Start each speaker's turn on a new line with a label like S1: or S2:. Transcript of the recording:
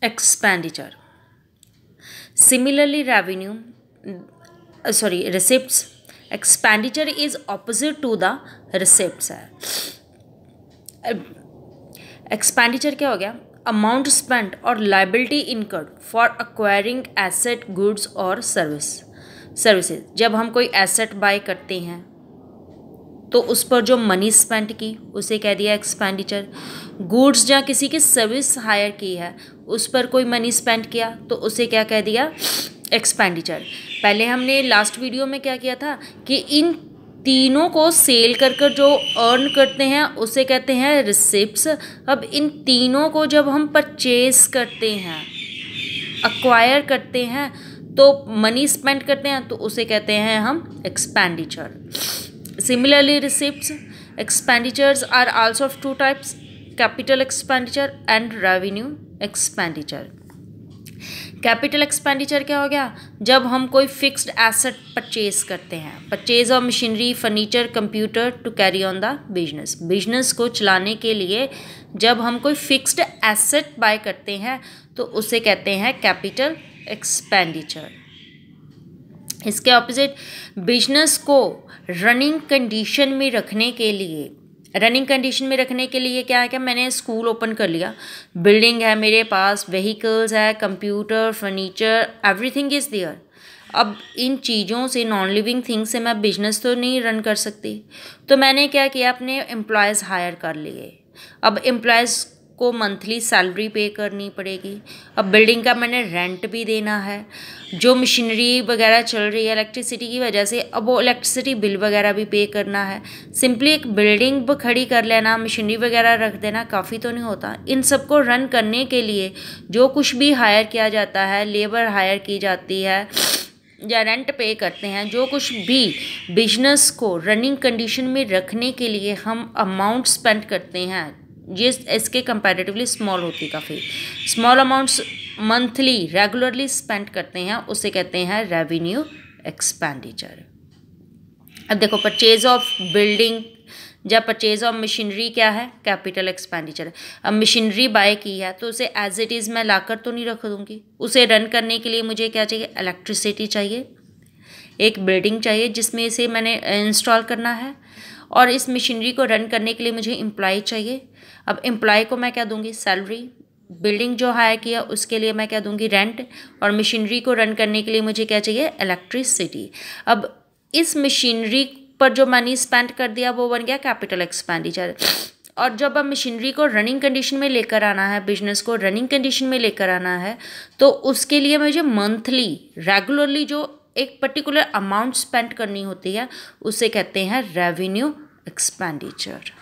S1: expenditure. Similarly, receipts. Expenditure is opposite to the receipts है. Expenditure क्या हो गया? Amount spent or liability incurred for acquiring asset, goods और services. जब हम कोई asset buy करते हैं तो उस पर जो मनी स्पेंड की उसे कह दिया एक्सपेंडिचर. गुड्स या किसी की सर्विस हायर की है उस पर कोई मनी स्पेंड किया तो उसे क्या कह दिया? एक्सपेंडिचर. पहले हमने लास्ट वीडियो में क्या किया था कि इन तीनों को सेल कर जो अर्न करते हैं उसे कहते हैं रिसिप्ट्स. अब इन तीनों को जब हम परचेज करते हैं, अक्वायर करते हैं, तो मनी स्पेंड करते हैं तो उसे कहते हैं हम expenditure. Similarly, receipts. Expenditures are also of two types: capital expenditure and revenue expenditure. Capital expenditure क्या हो गया? जब हम कोई फिक्स्ड एसेट परचेज करते हैं, purchase of machinery, furniture, computer to carry on the business. Business को चलाने के लिए जब हम कोई फिक्स्ड एसेट बाय करते हैं तो उसे कहते हैं कैपिटल एक्सपेंडिचर. इसके ऑपोजिट बिजनेस को रनिंग कंडीशन में रखने के लिए क्या है? क्या मैंने स्कूल ओपन कर लिया, बिल्डिंग है मेरे पास, व्हीकल्स है, computer, furniture, everything is there. अब इन चीज़ों से, नॉन लिविंग थिंग से मैं बिजनेस तो नहीं रन कर सकती. तो मैंने क्या किया? अपने एम्प्लॉयज़ हायर कर लिए. अब एम्प्लॉयज़ को मंथली सैलरी पे करनी पड़ेगी. अब बिल्डिंग का मैंने रेंट भी देना है. जो मशीनरी वगैरह चल रही है इलेक्ट्रिसिटी की वजह से, अब वो इलेक्ट्रिसिटी बिल वगैरह भी पे करना है. सिंपली एक बिल्डिंग खड़ी कर लेना, मशीनरी वगैरह रख देना काफ़ी तो नहीं होता. इन सबको रन करने के लिए जो कुछ भी हायर किया जाता है, लेबर हायर की जाती है या रेंट पे करते हैं, जो कुछ भी बिजनेस को रनिंग कंडीशन में रखने के लिए हम अमाउंट स्पेंड करते हैं, ये इसके कंपैरेटिवली स्मॉल होती, काफ़ी small amounts monthly regularly spend करते हैं, उसे कहते हैं रेवेन्यू एक्सपेंडिचर. अब देखो, परचेज ऑफ बिल्डिंग या परचेज ऑफ मशीनरी क्या है? Capital expenditure. अब मशीनरी बाय की है तो उसे एज इट इज़ मैं लाकर तो नहीं रख दूँगी. उसे रन करने के लिए मुझे क्या चाहिए? इलेक्ट्रिसिटी चाहिए, एक बिल्डिंग चाहिए जिसमें इसे मैंने इंस्टॉल करना है, और इस मशीनरी को रन करने के लिए मुझे एम्प्लॉय चाहिए. अब एम्प्लॉय को मैं क्या दूंगी? सैलरी. बिल्डिंग जो हायर किया उसके लिए मैं क्या दूंगी? रेंट. और मशीनरी को रन करने के लिए मुझे क्या चाहिए? इलेक्ट्रिसिटी. अब इस मशीनरी पर जो मनी स्पेंड कर दिया वो बन गया कैपिटल एक्सपेंडिचर. और जब अब मशीनरी को रनिंग कंडीशन में लेकर आना है, बिजनेस को रनिंग कंडीशन में लेकर आना है, तो उसके लिए मुझे मंथली रेगुलरली जो एक पर्टिकुलर अमाउंट स्पेंड करनी होती है उसे कहते हैं रेवेन्यू एक्सपेंडिचर.